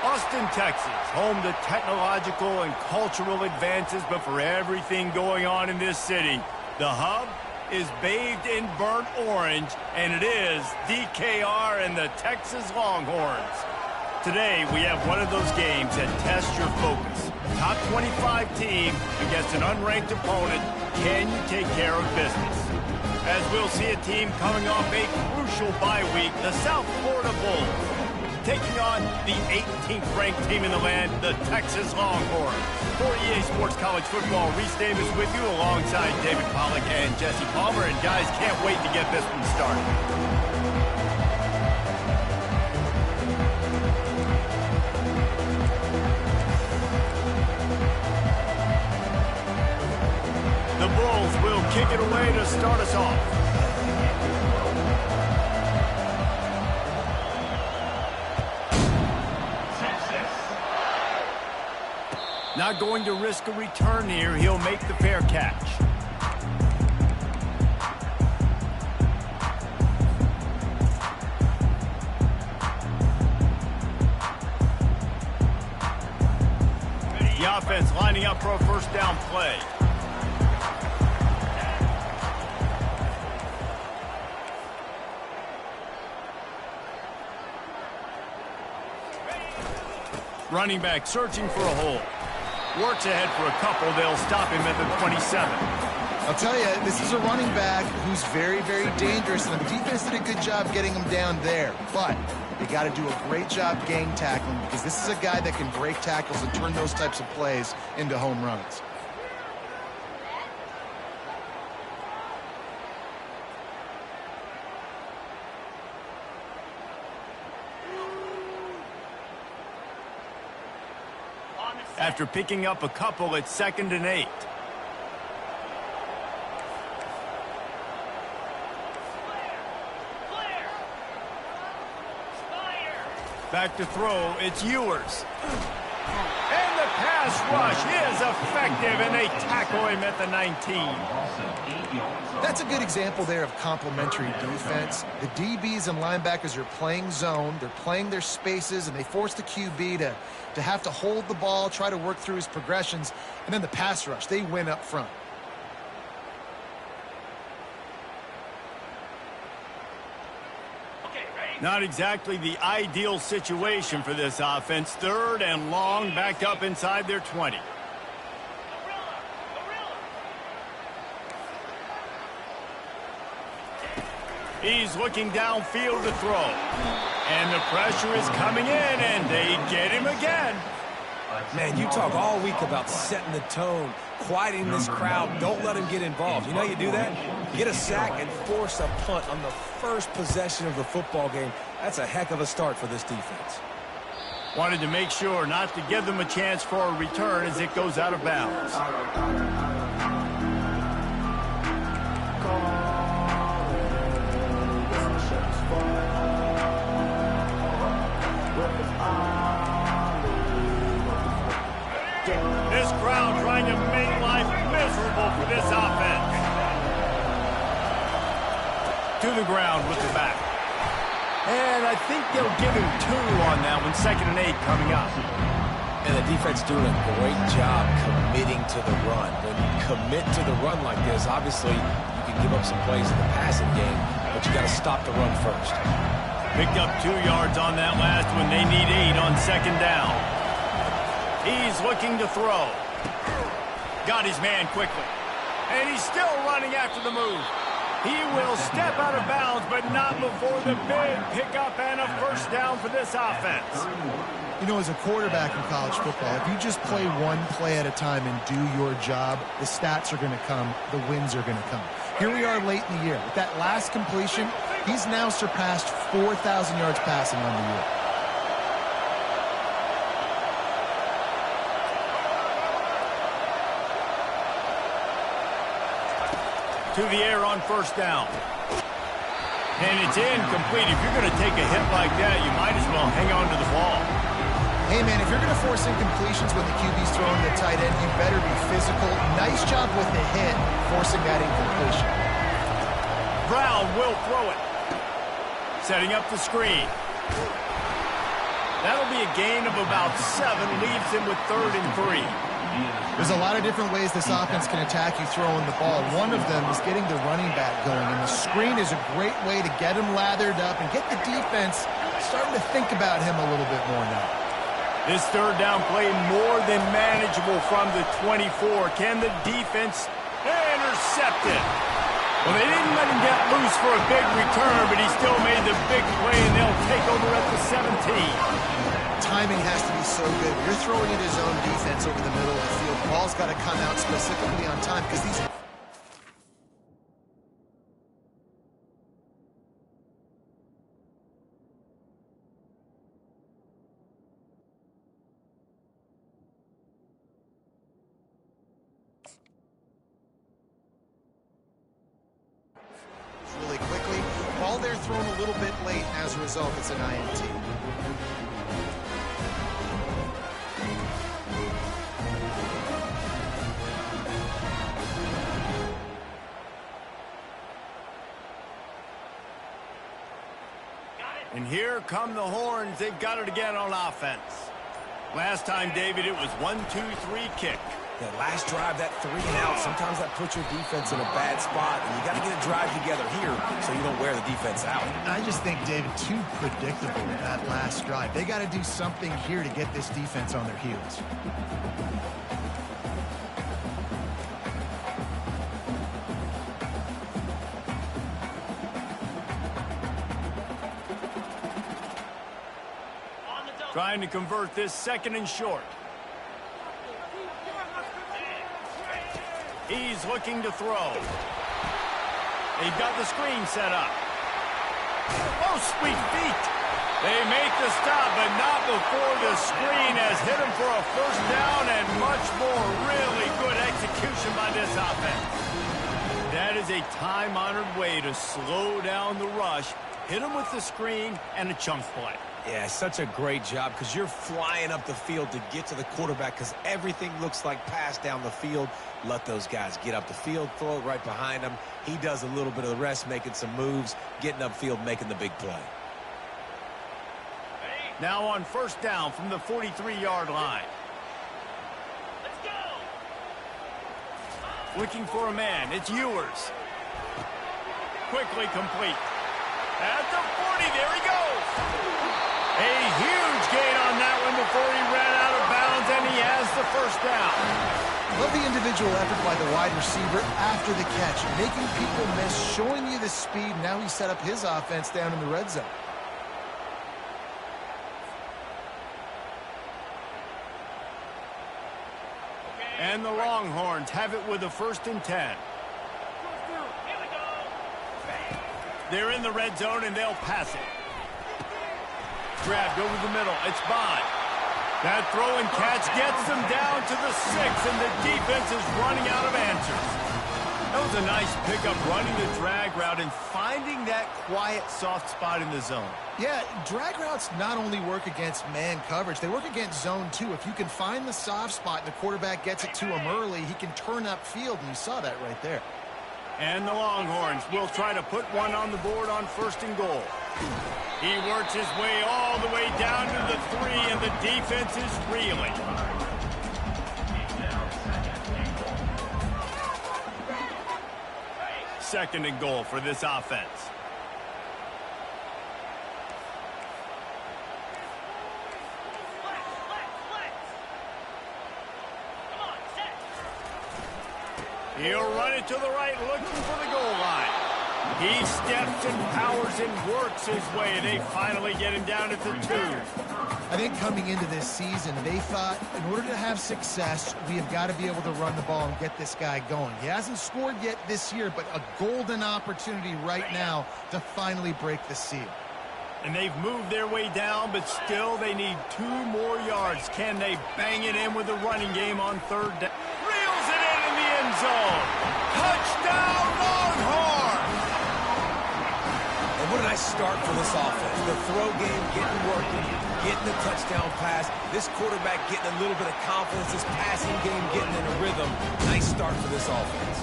Austin, Texas, home to technological and cultural advances, but for everything going on in this city, the hub is bathed in burnt orange, and it is DKR and the Texas Longhorns. Today, we have one of those games that tests your focus. Top 25 team against an unranked opponent. Can you take care of business? As we'll see a team coming off a crucial bye week, the South Florida Bulls, taking on the 18th ranked team in the land, the Texas Longhorns. For EA Sports College Football, Reese Davis with you alongside David Pollack and Jesse Palmer. And guys, can't wait to get this one started. The Bulls will kick it away to start us off. Not going to risk a return here. He'll make the fair catch. The offense lining up for a first down play. Running back searching for a hole. Works ahead for a couple. They'll stop him at the 27. I'll tell you, this is a running back who's very, very dangerous, and the defense did a good job getting him down there. But they got to do a great job gang tackling, because this is a guy that can break tackles and turn those types of plays into home runs. After picking up a couple, it's 2nd and 8. Back to throw, it's Ewers. And the pass rush is effective, and they tackle him at the 19. That's a good example there of complementary defense. The DBs and linebackers are playing zone, they're playing their spaces, and they force the QB to have to hold the ball, try to work through his progressions, and then the pass rush, they win up front. Not exactly the ideal situation for this offense. 3rd and long, backed up inside their 20. He's looking downfield to throw. And the pressure is coming in, and they get him again. Man, you talk all week about setting the tone, quieting this crowd. Don't let him get involved. You know how you do that? Get a sack and force a punt on the first possession of the football game. That's a heck of a start for this defense. Wanted to make sure not to give them a chance for a return as it goes out of bounds. This crowd trying to make life miserable for this offense. To the ground with the back. And I think they'll give him 2 on that one. 2nd and 8 coming up. And the defense doing a great job committing to the run. When you commit to the run like this, obviously you can give up some plays in the passing game, but you got to stop the run first. Picked up 2 yards on that last one. They need 8 on 2nd down. He's looking to throw. Got his man quickly. And he's still running after the move. He will step out of bounds, but not before the big pickup and a 1st down for this offense. You know, as a quarterback in college football, if you just play one play at a time and do your job, the stats are going to come, the wins are going to come. Here we are late in the year. With that last completion, he's now surpassed 4,000 yards passing on the year. To the air on 1st down. And it's incomplete. If you're going to take a hit like that, you might as well hang on to the ball. Hey, man, if you're going to force incompletions when the QB's throwing the tight end, you better be physical. Nice job with the hit, forcing that incompletion. Brown will throw it. Setting up the screen. That'll be a gain of about 7. Leaves him with 3rd and 3. There's a lot of different ways this offense can attack you throwing the ball. One of them is getting the running back going, and the screen is a great way to get him lathered up and get the defense starting to think about him a little bit more now. This 3rd down play more than manageable from the 24. Can the defense intercept it? Well, they didn't let him get loose for a big return, but he still made the big play, and they'll take over at the 17. Timing has to be so good. You're throwing in his own defense over the middle of the field. Ball's got to come out specifically on time because these... Really quickly. Ball there thrown a little bit late. As a result, it's an INT. And here come the horns. They've got it again on offense. Last time, David, it was 1-2-3 kick. That last drive, that 3 and out, sometimes that puts your defense in a bad spot, and you got to get a drive together here so you don't wear the defense out. I just think, David, too predictable with that last drive. They got to do something here to get this defense on their heels. Trying to convert this 2nd and short. He's looking to throw. They've got the screen set up. Oh, sweet feet. They make the stop, but not before the screen has hit him for a 1st down and much more. Really good execution by this offense. That is a time-honored way to slow down the rush, hit him with the screen, and a chunk play. Yeah, such a great job because you're flying up the field to get to the quarterback because everything looks like pass down the field. Let those guys get up the field, throw it right behind him. He does a little bit of the rest, making some moves, getting upfield, making the big play. Now on 1st down from the 43-yard line. Let's go. Looking for a man. It's Ewers. Quickly complete. At the 40, there he goes. A huge gain on that one before he ran out of bounds, and he has the 1st down. Love the individual effort by the wide receiver after the catch, making people miss, showing you the speed. Now he set up his offense down in the red zone. And the Longhorns have it with a 1st and 10. They're in the red zone, and they'll pass it. Grabbed over the middle. It's Bond. That throw and catch gets them down to the 6, and the defense is running out of answers. That was a nice pickup, running the drag route and finding that quiet, soft spot in the zone. Yeah, drag routes not only work against man coverage, they work against zone too. If you can find the soft spot and the quarterback gets it to him early, he can turn upfield, and you saw that right there. And the Longhorns will try to put one on the board on 1st and goal. He works his way all the way down to the 3, and the defense is reeling. Second and goal for this offense. He'll run it to the right, looking for the goal line. He steps and powers and works his way. They finally get him down at the 2. I think coming into this season, they thought in order to have success, we have got to be able to run the ball and get this guy going. He hasn't scored yet this year, but a golden opportunity right now to finally break the seal. And they've moved their way down, but still they need 2 more yards. Can they bang it in with the running game on 3rd down? Reels it in the end zone. Touchdown, Longhorns! And what a nice start for this offense. The throw game getting working, getting the touchdown pass. This quarterback getting a little bit of confidence. This passing game getting in a rhythm. Nice start for this offense.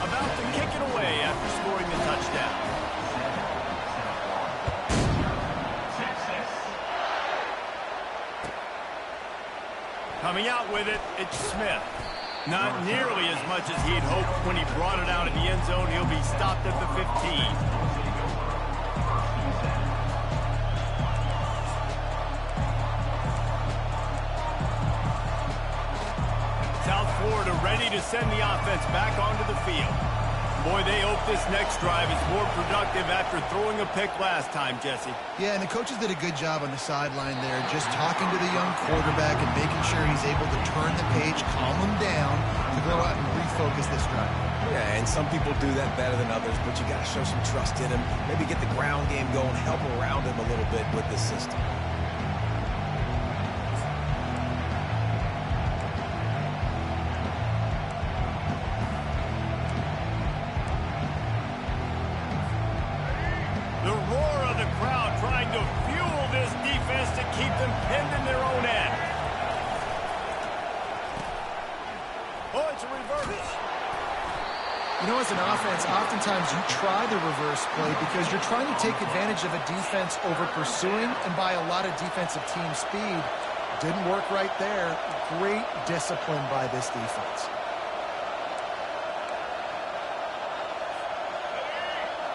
About to kick it away after scoring the touchdown. Coming out with it, it's Smith. Not nearly as much as he'd hoped when he brought it out of the end zone. He'll be stopped at the 15. South Florida ready to send the offense back onto the field. Boy, they hope this next drive is more productive after throwing a pick last time, Jesse. Yeah, and the coaches did a good job on the sideline there, just talking to the young quarterback and making sure he's able to turn the page, calm him down, to go out and refocus this drive. Yeah, and some people do that better than others, but you got to show some trust in him. Maybe get the ground game going, help around him a little bit with this system. The roar of the crowd trying to fuel this defense to keep them pinned in their own end. Oh, it's a reverse. You know, as an offense, oftentimes you try the reverse play because you're trying to take advantage of a defense over pursuing and by a lot of defensive team speed. Didn't work right there. Great discipline by this defense.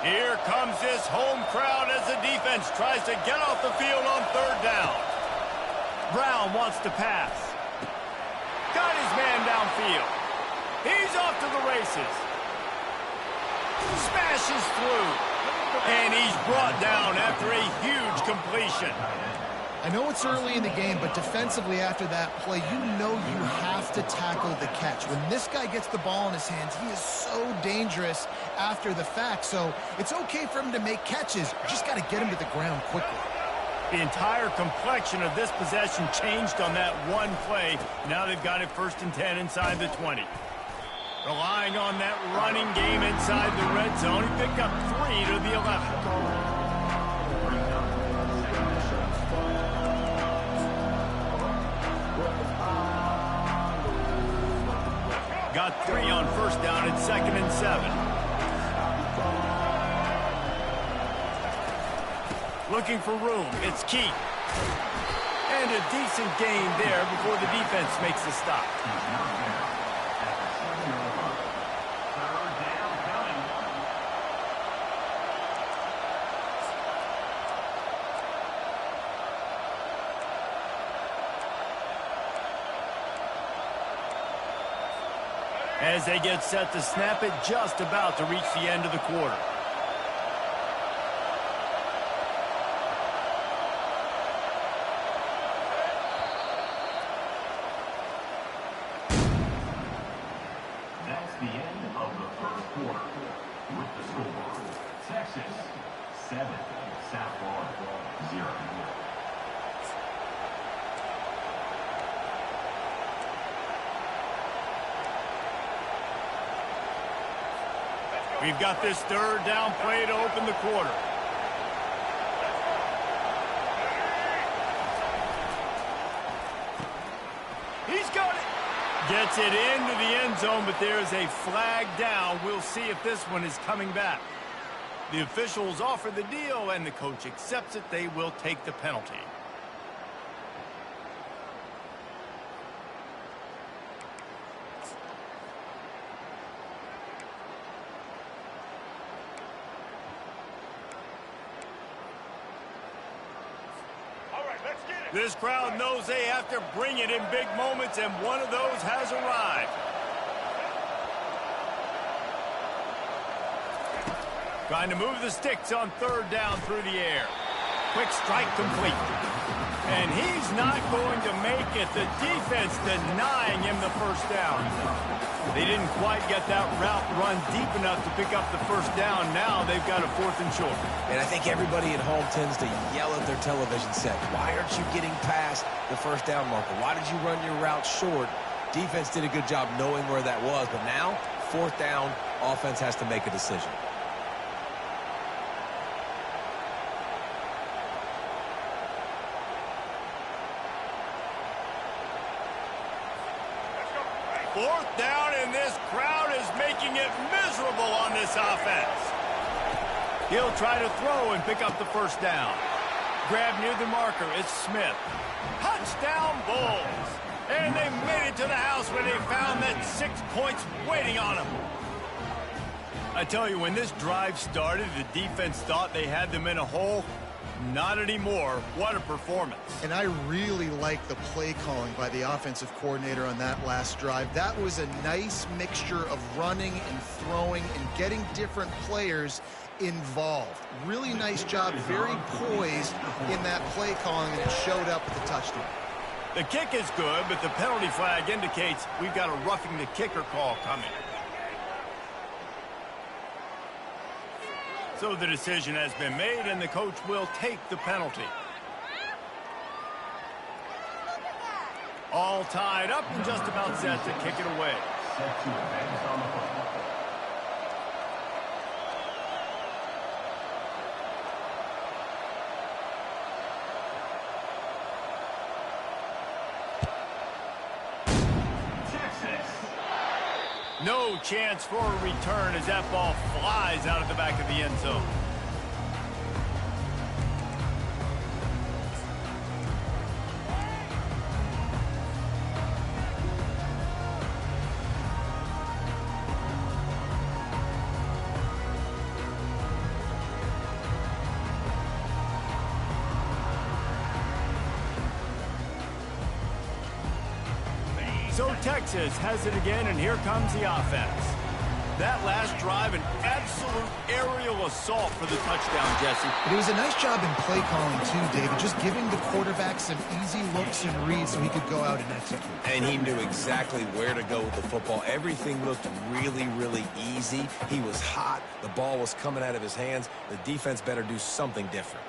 Here comes this home crowd as the defense tries to get off the field on 3rd down. Brown wants to pass. Got his man downfield. He's off to the races. Smashes through. And he's brought down after a huge completion. I know it's early in the game, but defensively after that play, you know you have to tackle the catch. When this guy gets the ball in his hands, he is so dangerous after the fact. So it's okay for him to make catches. You just got to get him to the ground quickly. The entire complexion of this possession changed on that one play. Now they've got it 1st and 10 inside the 20. Relying on that running game inside the red zone. He picked up 3 to the 11. Got 3 on 1st down and 2nd and 7. Looking for room. It's Keith. And a decent gain there before the defense makes the stop. As they get set to snap it, just about to reach the end of the quarter. That's the end of the 1st quarter. With the score, Texas 7, South Florida 0. We've got this third down play to open the quarter. He's got it. Gets it into the end zone, but there's a flag down. We'll see if this one is coming back. The officials offer the deal, and the coach accepts it. They will take the penalty. This crowd knows they have to bring it in big moments, and one of those has arrived. Trying to move the sticks on third down through the air. Quick strike complete. And he's not going to make it. The defense denying him the first down. They didn't quite get that route run deep enough to pick up the first down. Now they've got a 4th and short. And I think everybody at home tends to yell at their television set. Why aren't you getting past the first down marker? Why did you run your route short? Defense did a good job knowing where that was. But now, 4th down, offense has to make a decision. Fourth down, and this crowd is making it miserable on this offense. He'll try to throw and pick up the first down. Grab near the marker. It's Smith. Touchdown, Bulls. And they made it to the house when they found that 6 points waiting on them. I tell you, when this drive started, the defense thought they had them in a hole. Not anymore. What a performance. And I really like the play calling by the offensive coordinator on that last drive. That was a nice mixture of running and throwing and getting different players involved. Really nice job, very poised in that play calling, and it showed up with the touchdown. The kick is good, but the penalty flag indicates we've got a roughing the kicker call coming. So the decision has been made, and the coach will take the penalty. All tied up and just about set to kick it away. Set to advance on the football. No chance for a return as that ball flies out of the back of the end zone. So Texas has it again, and here comes the offense. That last drive, an absolute aerial assault for the touchdown, Jesse. But it was a nice job in play calling too, David, just giving the quarterback some easy looks and reads so he could go out and execute. And he knew exactly where to go with the football. Everything looked really, really easy. He was hot. The ball was coming out of his hands. The defense better do something different.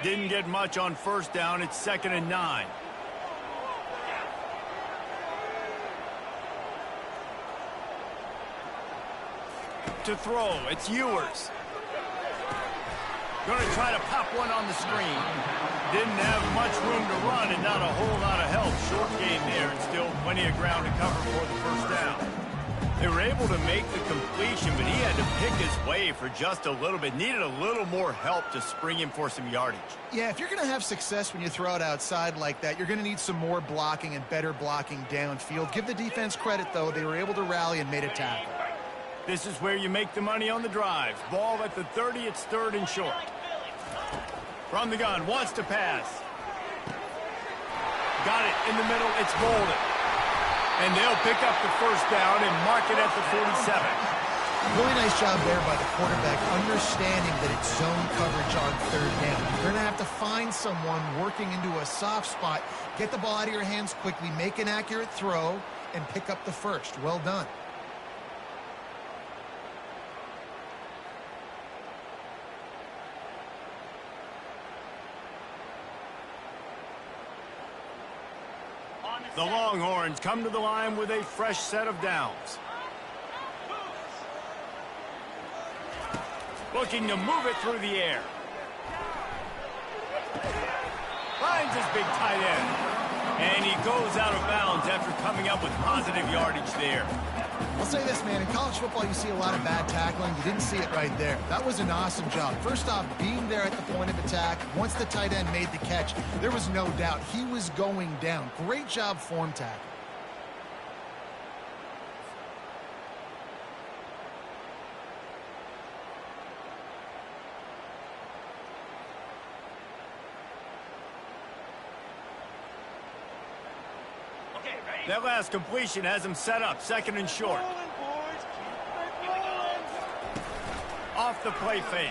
Didn't get much on first down. It's 2nd and 9. To throw, it's Ewers. Going to try to pop one on the screen. Didn't have much room to run and not a whole lot of help. Short game there, and still plenty of ground to cover for the first down. They were able to make the completion, but he had to pick his way for just a little bit. Needed a little more help to spring him for some yardage. Yeah, if you're going to have success when you throw it outside like that, you're going to need some more blocking and better blocking downfield. Give the defense credit, though. They were able to rally and made a tackle. This is where you make the money on the drive. Ball at the 30, it's 3rd and short. From the gun, wants to pass. Got it in the middle, it's Bolden. And they'll pick up the first down and mark it at the 47. Really nice job there by the quarterback, understanding that it's zone coverage on 3rd down. You're going to have to find someone working into a soft spot, get the ball out of your hands quickly, make an accurate throw, and pick up the first. Well done. The Longhorns come to the line with a fresh set of downs. Looking to move it through the air. Finds his big tight end. And he goes out of bounds after coming up with positive yardage there. I'll say this, man. In college football, you see a lot of bad tackling. You didn't see it right there. That was an awesome job. First off, being there at the point of attack. Once the tight end made the catch, there was no doubt he was going down. Great job form tackle. That last completion has him set up, second and short. Off the play fake.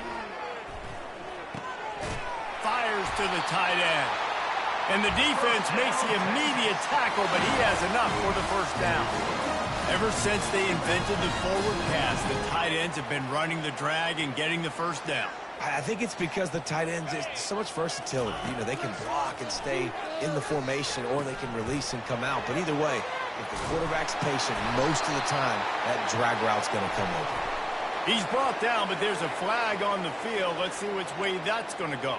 Fires to the tight end. And the defense makes the immediate tackle, but he has enough for the first down. Ever since they invented the forward pass, the tight ends have been running the drag and getting the first down. I think it's because the tight ends, is so much versatility. You know, they can block and stay in the formation, or they can release and come out. But either way, if the quarterback's patient, most of the time, that drag route's going to come over. He's brought down, but there's a flag on the field. Let's see which way that's going to go.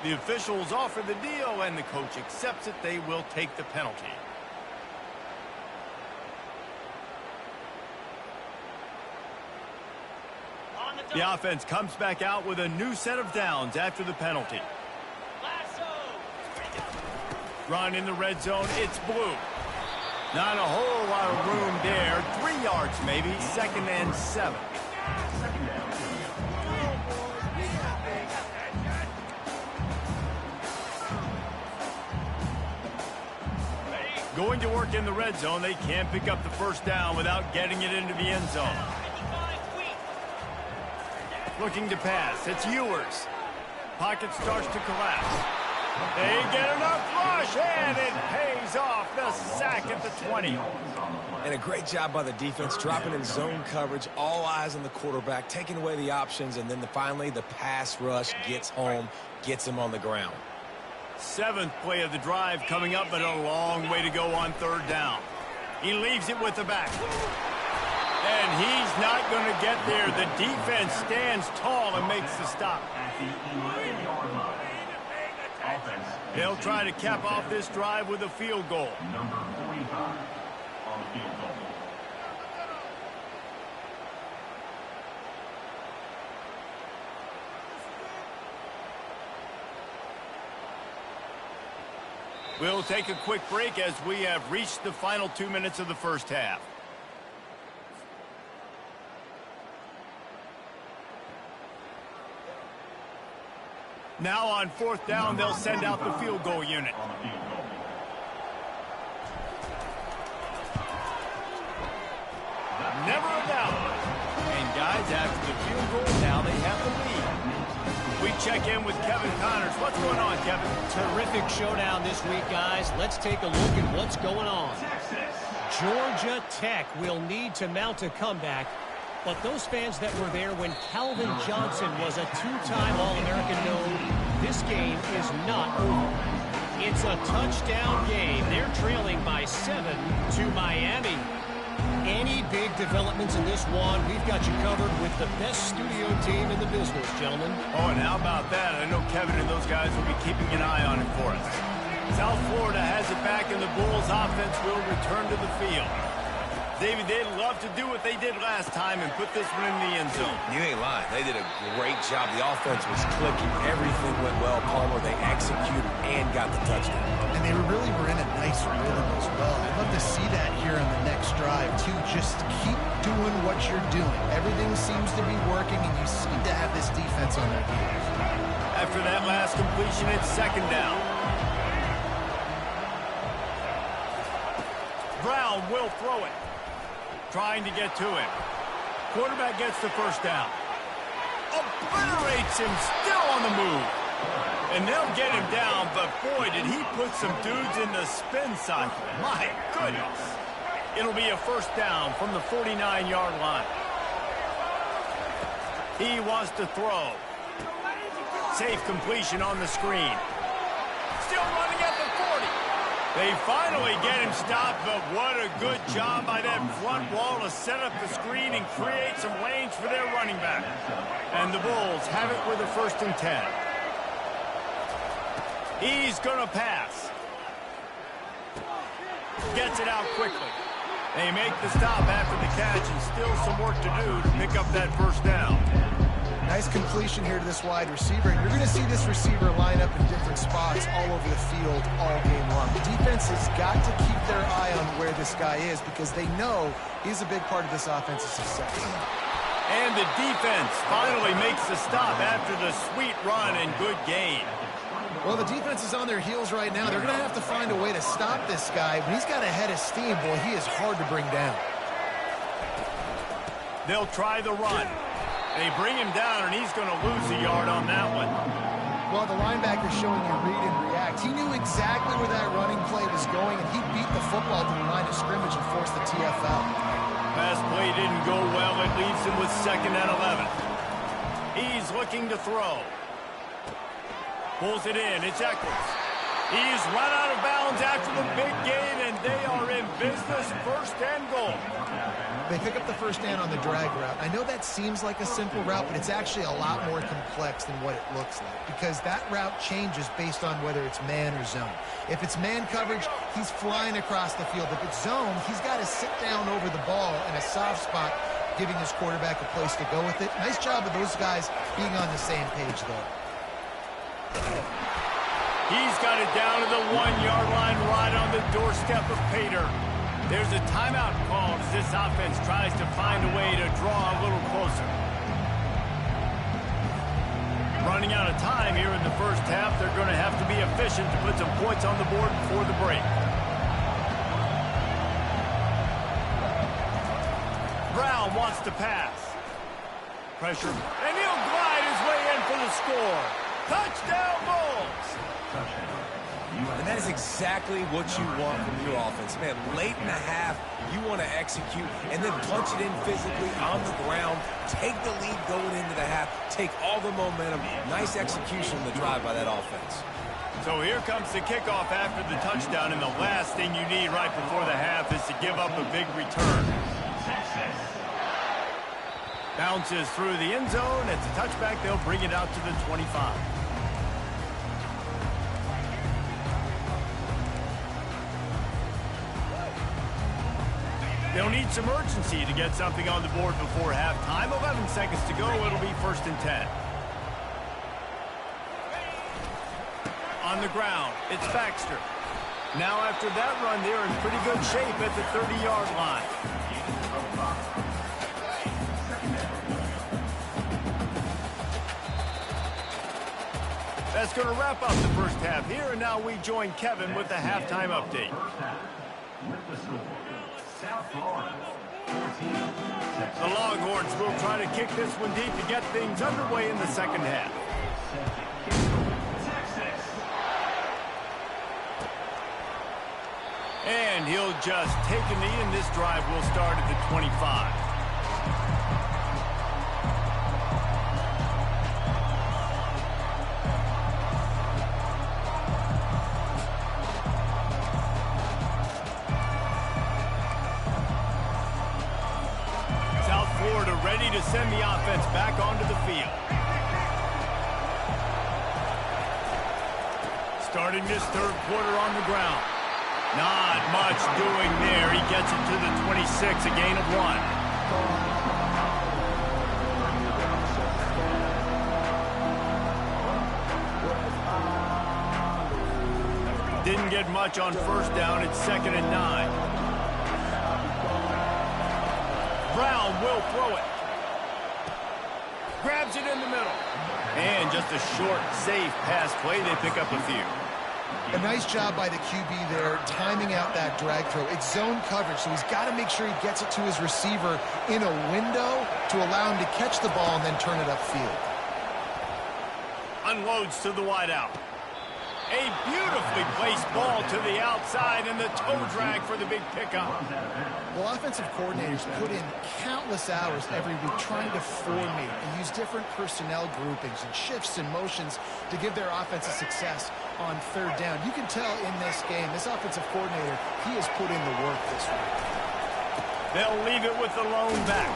The officials offer the deal, and the coach accepts it. They will take the penalty. The offense comes back out with a new set of downs after the penalty. Run in the red zone. It's blue. Not a whole lot of room there. 3 yards maybe. 2nd and 7. Going to work in the red zone. They can't pick up the first down without getting it into the end zone. Looking to pass. It's Ewers. Pocket starts to collapse. They get enough rush, and it pays off. The sack at the 20. And a great job by the defense, dropping in zone coverage, all eyes on the quarterback, taking away the options, and then finally the pass rush gets home, gets him on the ground. 7th play of the drive coming up, but a long way to go on 3rd down. He leaves it with the back. And he's not going to get there. The defense stands tall and makes the stop. They'll try to cap off this drive with a field goal. Number 45 on the field goal. We'll take a quick break as we have reached the final 2 minutes of the first half. Now on 4th down, they'll send out the field goal unit. Never a doubt. And guys, after the field goal, now they have the lead. We check in with Kevin Connors. What's going on, Kevin? Terrific showdown this week, guys. Let's take a look at what's going on. Georgia Tech will need to mount a comeback. But those fans that were there when Calvin Johnson was a 2-time All-American know this game is not over. It's a touchdown game. They're trailing by 7 to Miami. Any big developments in this one, we've got you covered with the best studio team in the business, gentlemen. Oh, and how about that? I know Kevin and those guys will be keeping an eye on it for us. South Florida has it back, and the Bulls offense will return to the field. David, they'd love to do what they did last time and put this one in the end zone. You ain't lying. They did a great job. The offense was clicking. Everything went well. Palmer, they executed and got the touchdown. And they really were in a nice rhythm as well. I'd love to see that here on the next drive, too. Just keep doing what you're doing. Everything seems to be working, and you seem to have this defense on their heels. After that last completion, it's 2nd down. Brown will throw it. Trying to get to him. Quarterback gets the first down. Obliterates him, still on the move. And they'll get him down, but boy, did he put some dudes in the spin cycle. My goodness. It'll be a first down from the 49-yard line. He wants to throw. Safe completion on the screen. Still running at the 40. They finally get him stopped, but what a good job by that front wall to set up the screen and create some lanes for their running back. And the Bulls have it with a 1st and 10. He's going to pass. Gets it out quickly. They make the stop after the catch, and still some work to do to pick up that 1st down. Nice completion here to this wide receiver. And you're going to see this receiver line up in different spots all over the field all game long. The defense has got to keep their eye on where this guy is because they know he's a big part of this offensive success. And the defense finally makes the stop after the sweet run and good gain. Well, the defense is on their heels right now. They're going to have to find a way to stop this guy. When he's got a head of steam, boy, he is hard to bring down. They'll try the run. They bring him down, and he's going to lose a yard on that one. Well, the linebacker's showing you read and react. He knew exactly where that running play was going, and he beat the football to the line of scrimmage and forced the TFL. Pass play didn't go well. It leaves him with 2nd and 11. He's looking to throw. Pulls it in. It's Eccles. He's run out of bounds after the big gain, and they are in business. 1st and goal. They pick up the 1st down on the drag route. I know that seems like a simple route, but it's actually a lot more complex than what it looks like because that route changes based on whether it's man or zone. If it's man coverage, he's flying across the field. If it's zone, he's got to sit down over the ball in a soft spot, giving his quarterback a place to go with it. Nice job of those guys being on the same page, though. He's got it down to the 1-yard line right on the doorstep of Pater. There's a timeout called as this offense tries to find a way to draw a little closer. Running out of time here in the 1st half. They're going to have to be efficient to put some points on the board before the break. Brown wants to pass. Pressure. And he'll glide his way in for the score. Touchdown, Bulls! And that is exactly what you want from your offense. Man, late in the half, you want to execute and then punch it in physically on the ground, take the lead going into the half, take all the momentum. Nice execution on the drive by that offense. So here comes the kickoff after the touchdown, and the last thing you need right before the half is to give up a big return. Bounces through the end zone. It's a touchback. They'll bring it out to the 25. They'll need some urgency to get something on the board before halftime. 11 seconds to go. It'll be 1st and 10. On the ground, it's Baxter. Now after that run, they're in pretty good shape at the 30-yard line. That's going to wrap up the 1st half here, and now we join Kevin with the halftime update. The Longhorns will try to kick this one deep to get things underway in the 2nd half. And he'll just take a knee, and this drive will start at the 25. Ready to send the offense back onto the field. Starting this 3rd quarter on the ground. Not much doing there. He gets it to the 26, a gain of 1. Didn't get much on 1st down. It's 2nd and 9. Brown will throw it. Grabs it in the middle. And just a short, safe pass play. They pick up a few. A nice job by the QB there, timing out that drag throw. It's zone coverage, so he's got to make sure he gets it to his receiver in a window to allow him to catch the ball and then turn it upfield. Unloads to the wideout. A beautifully placed ball to the outside and the toe drag for the big pickup. Well, offensive coordinators put in countless hours every week trying to formate and use different personnel groupings and shifts and motions to give their offense a success on third down. You can tell in this game, this offensive coordinator, he has put in the work this week. They'll leave it with the lone back.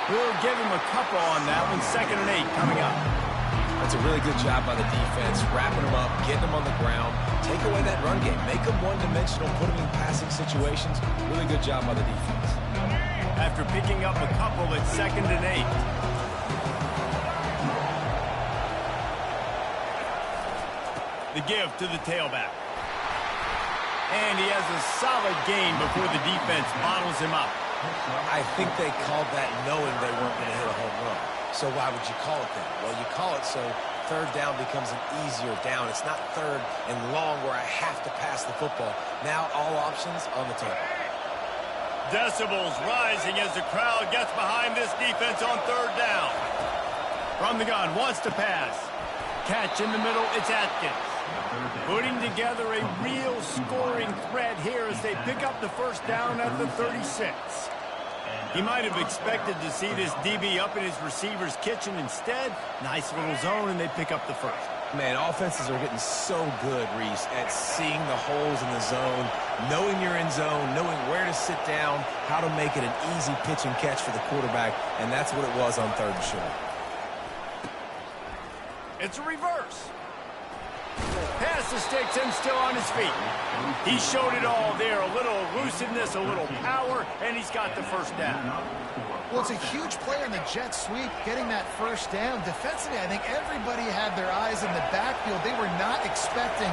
We'll give him a couple on that one. 2nd and 8 coming up. That's a really good job by the defense, wrapping them up, getting them on the ground, take away that run game, make them one-dimensional, put them in passing situations. Really good job by the defense. After picking up a couple, it's 2nd and 8. The give to the tailback. And he has a solid gain before the defense bottles him up. I think they called that knowing they weren't going to hit a home run. So why would you call it that? Well, you call it so third down becomes an easier down. It's not third and long where I have to pass the football. Now all options on the table. Decibels rising as the crowd gets behind this defense on third down. From the gun, wants to pass. Catch in the middle, it's Atkins. Putting together a real scoring threat here as they pick up the first down at the 36. He might have expected to see this DB up in his receiver's kitchen. Instead, nice little zone, and they pick up the first. Man, offenses are getting so good, Reese, at seeing the holes in the zone, knowing you're in zone, knowing where to sit down, how to make it an easy pitch and catch for the quarterback, and that's what it was on 3rd and short. It's a reverse. Pass the sticks and still on his feet. He showed it all there. A little elusiveness, a little power, and he's got the first down. Well, it's a huge play on the jet sweep, getting that first down. Defensively, I think everybody had their eyes in the backfield. They were not expecting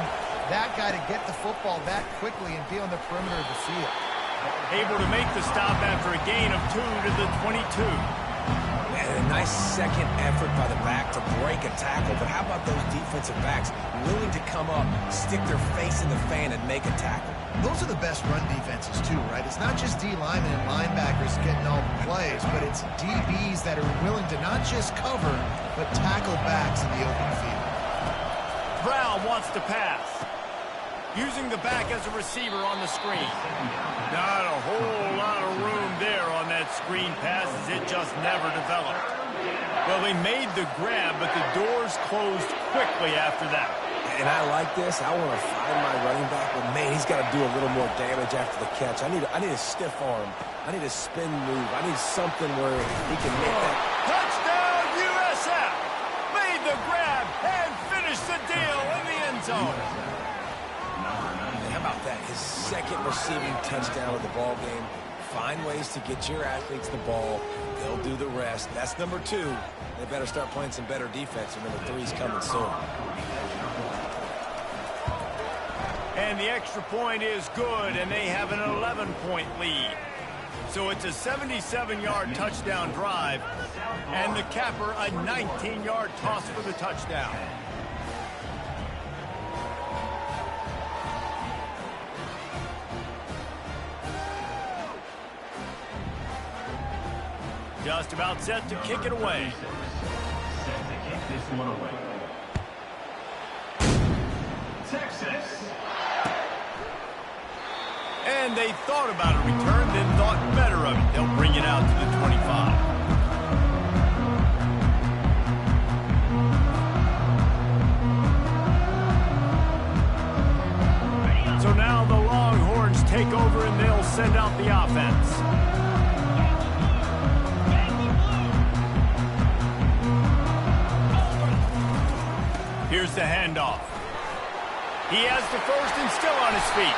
that guy to get the football that quickly and be on the perimeter of the field. Able to make the stop after a gain of 2 to the 22. And a nice second effort by the back to break a tackle. But how about those defensive backs willing to come up, stick their face in the fan, and make a tackle? Those are the best run defenses, too, right? It's not just D linemen and linebackers getting all the plays, but it's DBs that are willing to not just cover, but tackle backs in the open field. Brown wants to pass. Using the back as a receiver on the screen. Not a whole lot of room there on that screen pass as it just never developed. Well, they made the grab, but the doors closed quickly after that. And I like this. I want to find my running back, but man, he's got to do a little more damage after the catch. I need a stiff arm. I need a spin move. I need something where he can make that. Touchdown, USF! Made the grab and finished the deal in the end zone. How about that? His second receiving touchdown of the ball game. Find ways to get your athletes the ball. They'll do the rest. That's number 2. They better start playing some better defense, and number 3's coming soon. And the extra point is good, and they have an 11-point lead. So it's a 77-yard touchdown drive, and the capper a 19-yard toss for the touchdown. Just about set to kick it away. Set to kick this one away. Texas. And they thought about a return, then thought better of it. They'll bring it out to the 25. So now the Longhorns take over and they'll send out the offense. Here's the handoff. He has the first and still on his feet.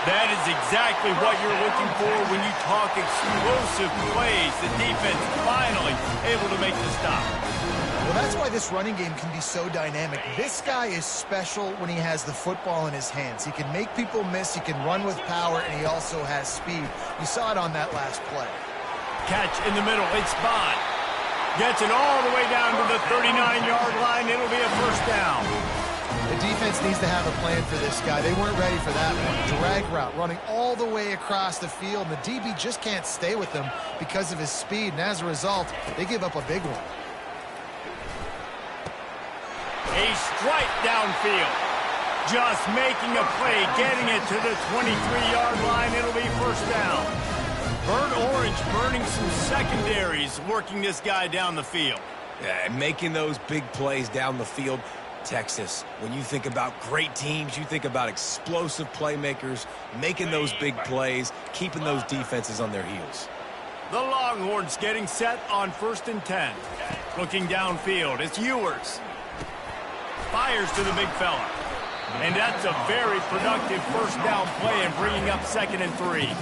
That is exactly what you're looking for when you talk explosive plays. The defense finally able to make the stop. Well, that's why this running game can be so dynamic. This guy is special when he has the football in his hands. He can make people miss, he can run with power, and he also has speed. You saw it on that last play. Catch in the middle. It's Bond. Gets it all the way down to the 39-yard line. It'll be a first down. The defense needs to have a plan for this guy. They weren't ready for that one. Drag route, running all the way across the field. And the DB just can't stay with him because of his speed. And as a result, they give up a big one. A strike downfield. Just making a play, getting it to the 23-yard line. It'll be first down. Burnt Orange burning some secondaries, working this guy down the field. Yeah, and making those big plays down the field. Texas, when you think about great teams, you think about explosive playmakers, making those big plays, keeping those defenses on their heels. The Longhorns getting set on 1st and 10. Looking downfield, it's Ewers. Fires to the big fella. And that's a very productive first down play and bringing up 2nd and 3.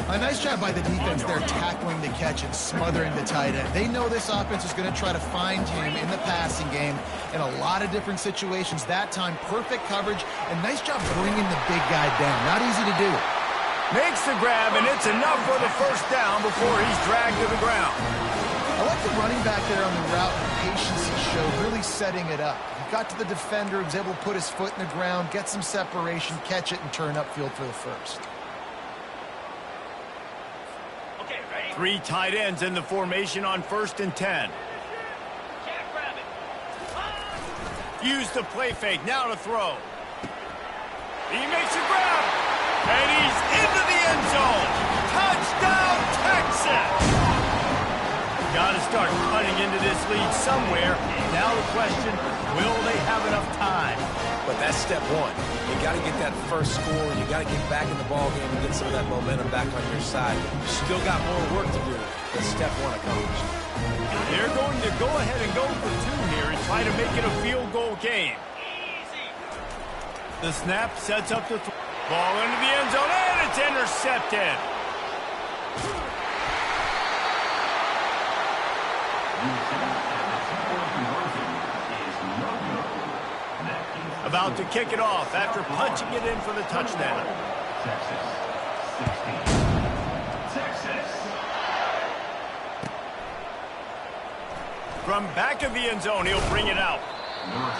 A nice job by the defense there, tackling the catch and smothering the tight end. They know this offense is going to try to find him in the passing game in a lot of different situations. That time, perfect coverage, and nice job bringing the big guy down. Not easy to do. Makes the grab, and it's enough for the first down before he's dragged to the ground. I like the running back there on the route and the patience he showed, really setting it up. He got to the defender, was able to put his foot in the ground, get some separation, catch it, and turn upfield for the first. 3 tight ends in the formation on 1st and 10. Use the play fake, now to throw. He makes a grab, and he's into the end zone. Touchdown, Texas! Got to start cutting into this lead somewhere. Now the question, will they have enough time? But that's step one. You got to get that first score. You got to get back in the ball game and get some of that momentum back on your side. You still got more work to do, but step one accomplished. They're going to go ahead and go for 2 here and try to make it a field goal game. The snap sets up the ball into the end zone, and it's intercepted. About to kick it off after punching it in for the touchdown. Texas 16. Texas. From back of the end zone, he'll bring it out.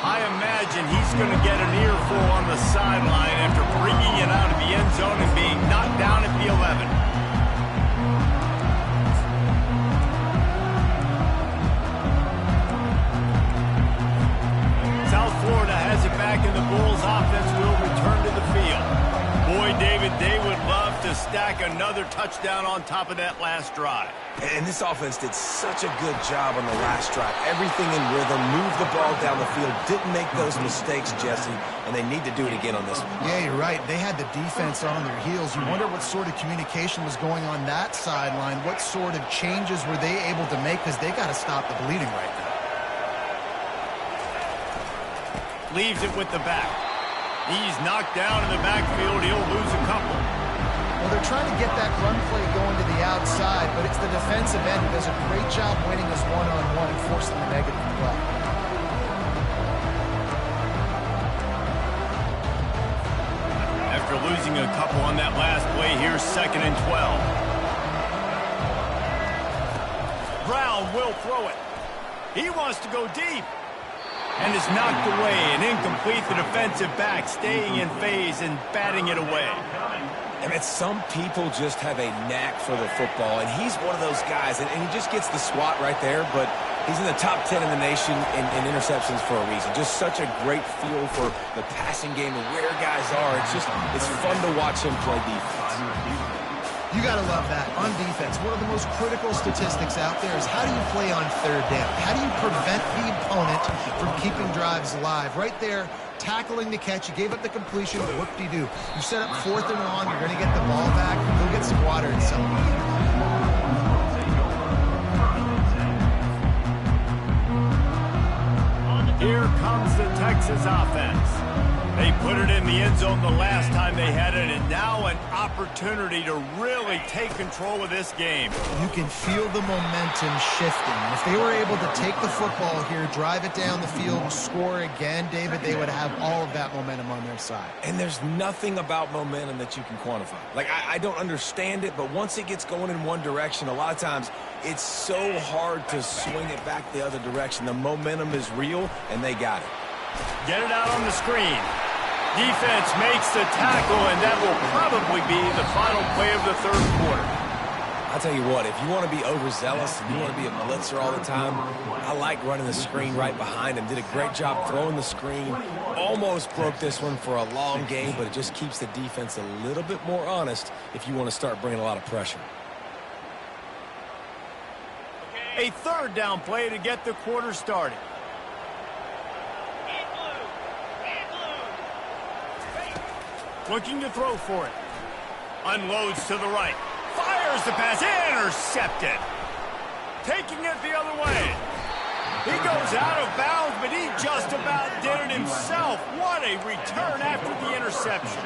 I imagine he's going to get an earful on the sideline after bringing it out of the end zone and being knocked down at the 11. South Florida has it back, and the Bulls offense will return to the field. Boy, David, they would love to stack another touchdown on top of that last drive. And this offense did such a good job on the last drive. Everything in rhythm, moved the ball down the field, didn't make those mistakes, Jesse, and they need to do it again on this one. Yeah, you're right. They had the defense on their heels. You wonder what sort of communication was going on that sideline. What sort of changes were they able to make, because they got to stop the bleeding right now. Leaves it with the back. He's knocked down in the backfield. He'll lose a couple. Well, they're trying to get that run play going to the outside, but it's the defensive end who does a great job winning this one-on-one and forcing the negative play. After losing a couple on that last play, here's 2nd and 12. Brown will throw it. He wants to go deep. And is knocked away and incomplete. The defensive back staying in phase and batting it away. I mean, some people just have a knack for the football, and he's one of those guys, and he just gets the swat right there, but he's in the top 10 in the nation in interceptions for a reason. Just such a great feel for the passing game and where guys are. It's fun to watch him play defense. You got to love that. On defense, one of the most critical statistics out there is how do you play on 3rd down? How do you prevent the opponent from keeping drives alive? Right there, tackling the catch. You gave up the completion. Whoop-de-doo. You set up 4th and long. You're going to get the ball back. Go get some water and celebrate. Here comes the Texas offense. They put it in the end zone the last time they had it, and now an opportunity to really take control of this game. You can feel the momentum shifting. If they were able to take the football here, drive it down the field, score again, David, they would have all of that momentum on their side. And there's nothing about momentum that you can quantify. Like, I don't understand it, but once it gets going in one direction, a lot of times it's so hard to swing it back the other direction. The momentum is real, and they got it. Get it out on the screen. Defense makes the tackle, and that will probably be the final play of the 3rd quarter. I tell you what, if you want to be overzealous and you want to be a blitzer all the time, I like running the screen right behind him. Did a great job throwing the screen. Almost broke this one for a long game, but it just keeps the defense a little bit more honest if you want to start bringing a lot of pressure. A third down play to get the quarter started. Looking to throw for it. Unloads to the right. Fires the pass. Intercepted. Taking it the other way. He goes out of bounds, but he just about did it himself. What a return after the interception.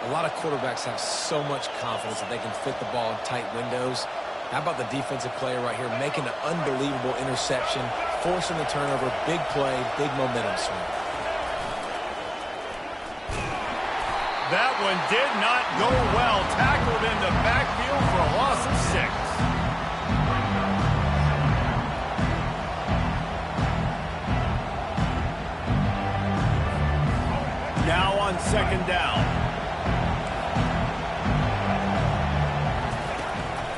A lot of quarterbacks have so much confidence that they can fit the ball in tight windows. How about the defensive player right here making an unbelievable interception, forcing the turnover, big play, big momentum swing. That one did not go well. Tackled in the backfield for a loss of 6. Now on second down.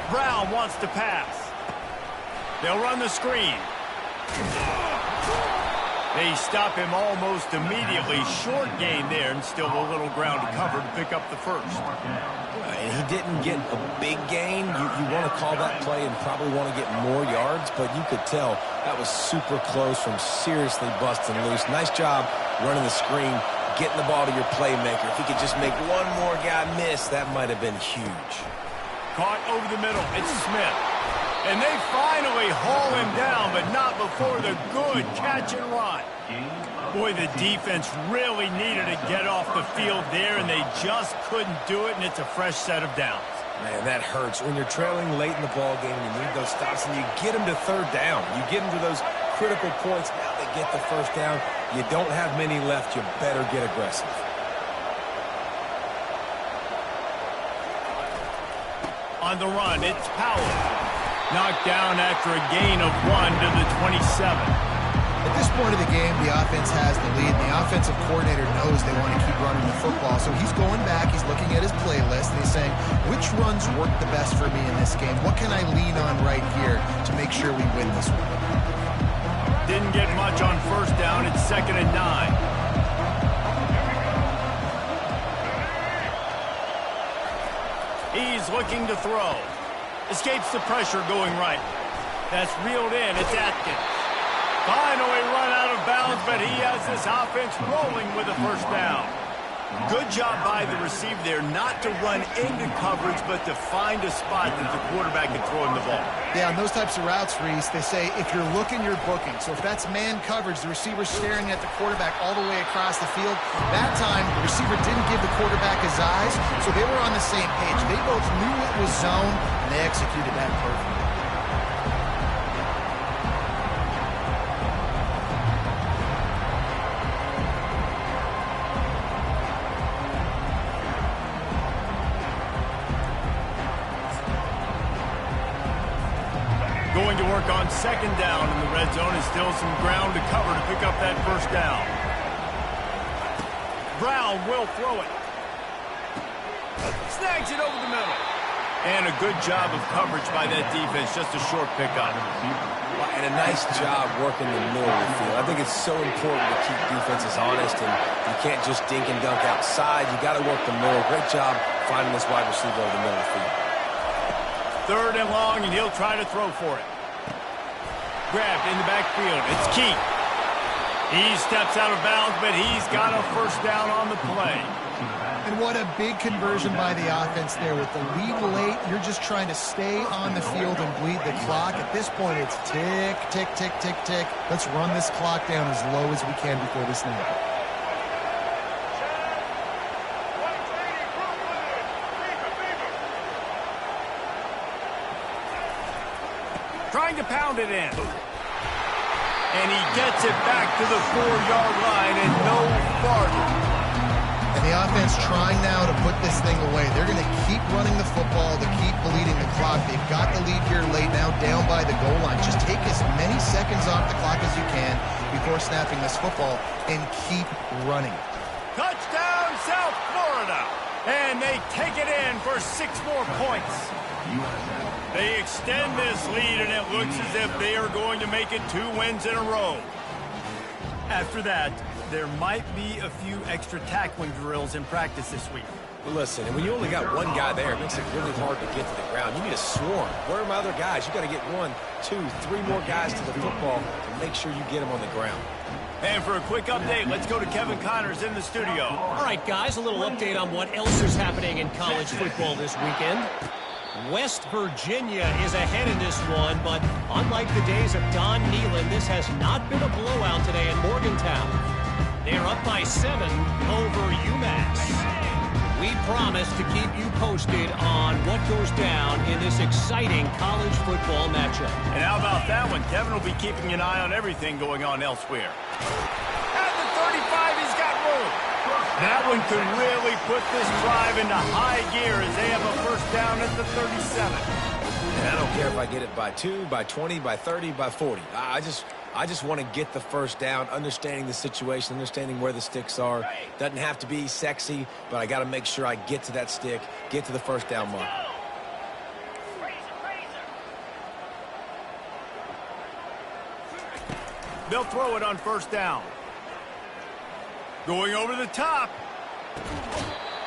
Brown wants to pass. They'll run the screen. They stop him almost immediately. Short gain there, and still a little ground to cover to pick up the first. And he didn't get a big gain. You want to call that play and probably want to get more yards, but you could tell that was super close from seriously busting loose. Nice job running the screen, getting the ball to your playmaker. If he could just make one more guy miss, that might have been huge. Caught over the middle. It's Smith. And they finally haul him down, but not before the good catch and run. Boy, the defense really needed to get off the field there, and they just couldn't do it, and it's a fresh set of downs. Man, that hurts. When you're trailing late in the ball game, you need those stops, and you get them to third down. You get them to those critical points. Now they get the first down. You don't have many left. You better get aggressive. On the run, it's Powell. Knocked down after a gain of 1 to the 27. At this point of the game, the offense has the lead. The offensive coordinator knows they want to keep running the football. So he's going back, he's looking at his playlist, and he's saying, which runs work the best for me in this game? What can I lean on right here to make sure we win this one? Didn't get much on first down. It's 2nd and 9. He's looking to throw. Escapes the pressure going right. That's reeled in. It's Atkins. Finally run out of bounds, but he has this offense rolling with a first down. Good job by the receiver there not to run into coverage, but to find a spot that the quarterback can throw him the ball. Yeah, on those types of routes, Reese, they say if you're looking, you're booking. So if that's man coverage, the receiver's staring at the quarterback all the way across the field. That time, the receiver didn't give the quarterback his eyes, so they were on the same page. They both knew it was zone, and they executed that perfectly. Going to work on second down in the red zone, and still some ground to cover to pick up that first down. Brown will throw it. Snags it over the middle. And a good job of coverage by that defense, just a short pickup. And a nice job working the middle of the field. I think it's so important to keep defenses honest, and you can't just dink and dunk outside. You got to work the middle. Great job finding this wide receiver over the middle of the field. 3rd and long, and he'll try to throw for it. Grabbed in the backfield. It's Keith. He steps out of bounds, but he's got a first down on the play. And what a big conversion by the offense there. With the lead late, you're just trying to stay on the field and bleed the clock. At this point, it's tick, tick, tick, tick, tick. Let's run this clock down as low as we can before the snap. Trying to pound it in. And he gets it back to the 4-yard line and no farther. And the offense trying now to put this thing away. They're going to keep running the football to keep bleeding the clock. They've got the lead here late, now down by the goal line. Just take as many seconds off the clock as you can before snapping this football and keep running. Touchdown, South Florida. And they take it in for 6 more points. USF They extend this lead, and it looks as if they are going to make it 2 wins in a row. After that, there might be a few extra tackling drills in practice this week. Well, listen, and when you only got one guy there, it makes it really hard to get to the ground. You need a swarm. Where are my other guys? You got to get 1, 2, 3 more guys to the football to make sure you get them on the ground. And for a quick update, let's go to Kevin Connors in the studio. All right, guys, a little update on what else is happening in college football this weekend. West Virginia is ahead in this one, but unlike the days of Don Nehlen, this has not been a blowout today in Morgantown. They're up by 7 over UMass. We promise to keep you posted on what goes down in this exciting college football matchup. And how about that one? Kevin will be keeping an eye on everything going on elsewhere. At the 35, he's got room. That one could really put this drive into high gear as they have a first down at the 37. And I don't care if I get it by 2, by 20, by 30, by 40. I just want to get the first down, understanding the situation, understanding where the sticks are. Doesn't have to be sexy, but I got to make sure I get to that stick, get to the first down mark. They'll throw it on first down. Going over the top.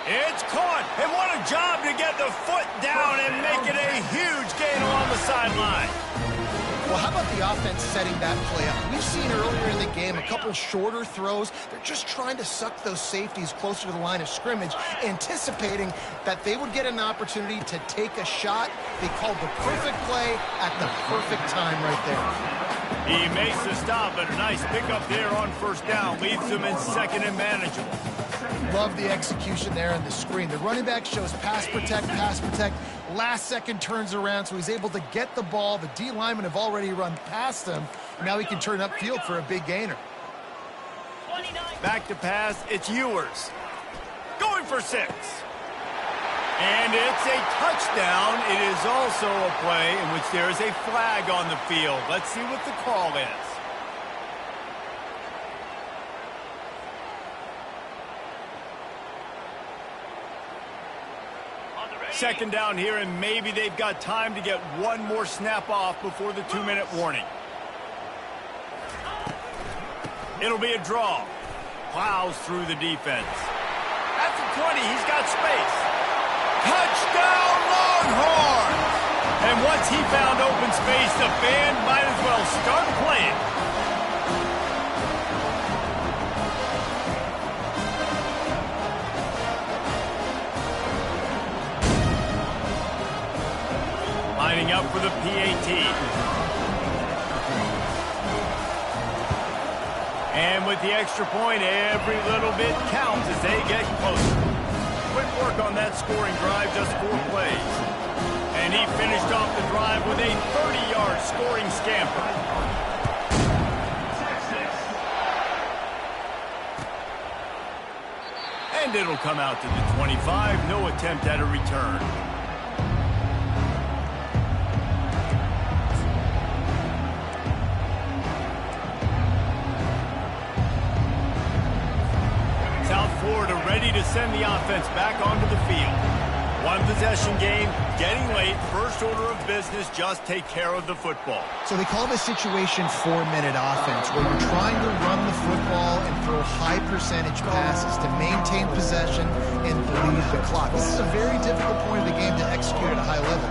It's caught. And what a job to get the foot down and make it a huge gain along the sideline. Well, how about the offense setting that play up? We've seen earlier in the game a couple shorter throws. They're just trying to suck those safeties closer to the line of scrimmage, anticipating that they would get an opportunity to take a shot. They called the perfect play at the perfect time right there. He makes the stop, but a nice pickup there on first down. Leaves them in second and manageable. Love the execution there on the screen. The running back shows pass protect, pass protect. Last second turns around, so he's able to get the ball. The D linemen have already run past him. Now he can turn upfield for a big gainer. Back to pass, it's Ewers. Going for 6. And it's a touchdown. It is also a play in which there is a flag on the field. Let's see what the call is. Second down here, and maybe they've got time to get one more snap off before the 2-minute warning. It'll be a draw. Plows through the defense. At the 20, he's got space. Touchdown, Longhorns! And once he found open space, the band might as well start playing. Lining up for the PAT. And with the extra point, every little bit counts as they get closer. Quick work on that scoring drive, just 4 plays. And he finished off the drive with a 30-yard scoring scamper. And it'll come out to the 25. No attempt at a return. Florida ready to send the offense back onto the field. One possession game, getting late, first order of business, just take care of the football. So they call this situation 4-minute offense, where you're trying to run the football and throw high percentage passes to maintain possession and bleed the clock. This is a very difficult point of the game to execute at a high level.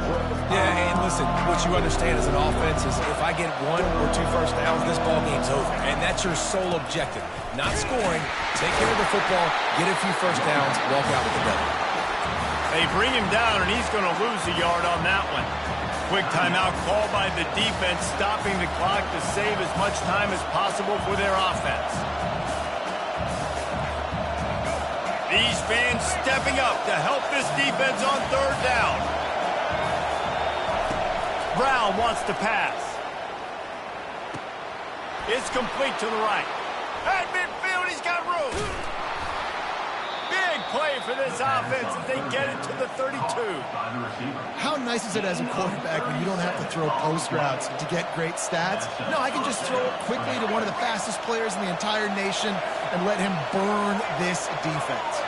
Yeah, and listen, what you understand as an offense is if I get 1 or 2 first downs, this ball game's over. And that's your sole objective. Not scoring, take care of the football, get a few first downs, walk out with the W. They bring him down, and he's going to lose a yard on that one. Quick timeout called by the defense, stopping the clock to save as much time as possible for their offense. These fans stepping up to help this defense on third down. Brown wants to pass. It's complete to the right. At midfield, he's got room. Big play for this offense as they get it to the 32. How nice is it as a quarterback when you don't have to throw post routes to get great stats? No, I can just throw it quickly to one of the fastest players in the entire nation and let him burn this defense.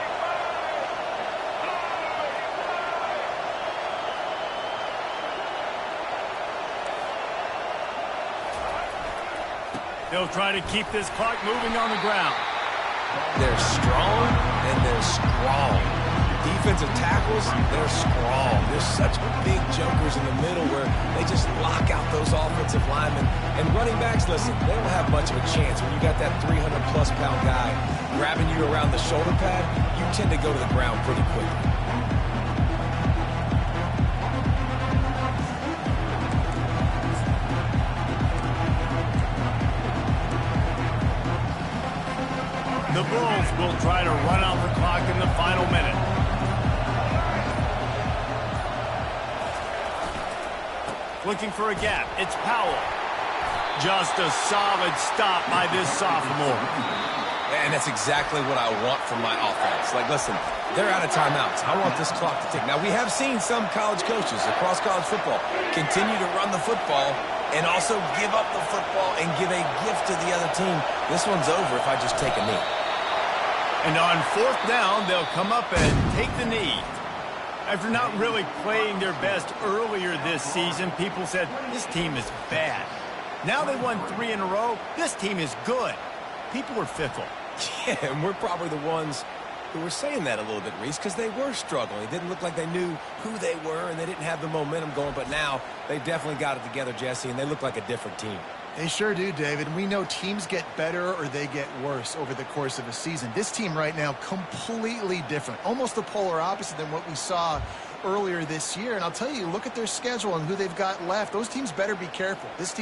They'll try to keep this clock moving on the ground. They're strong and they're strong. Defensive tackles, they're strong. There's such big jokers in the middle where they just lock out those offensive linemen. And running backs, listen, they don't have much of a chance. When you got that 300-plus pound guy grabbing you around the shoulder pad, you tend to go to the ground pretty quickly. The Bulls will try to run out the clock in the final minute. Looking for a gap. It's Powell. Just a solid stop by this sophomore. And that's exactly what I want from my offense. Like, listen, they're out of timeouts. I want this clock to tick. Now, we have seen some college coaches across college football continue to run the football and also give up the football and give a gift to the other team. This one's over if I just take a knee. And on 4th down, they'll come up and take the knee. After not really playing their best earlier this season, people said, this team is bad. Now they won 3 in a row. This team is good. People were fickle. Yeah, and we're probably the ones who were saying that a little bit, Reese, because they were struggling. It didn't look like they knew who they were, and they didn't have the momentum going. But now they definitely got it together, Jesse, and they look like a different team. They sure do, David. We know teams get better or they get worse over the course of a season. This team right now, completely different. Almost the polar opposite than what we saw earlier this year. And I'll tell you, look at their schedule and who they've got left. Those teams better be careful. This team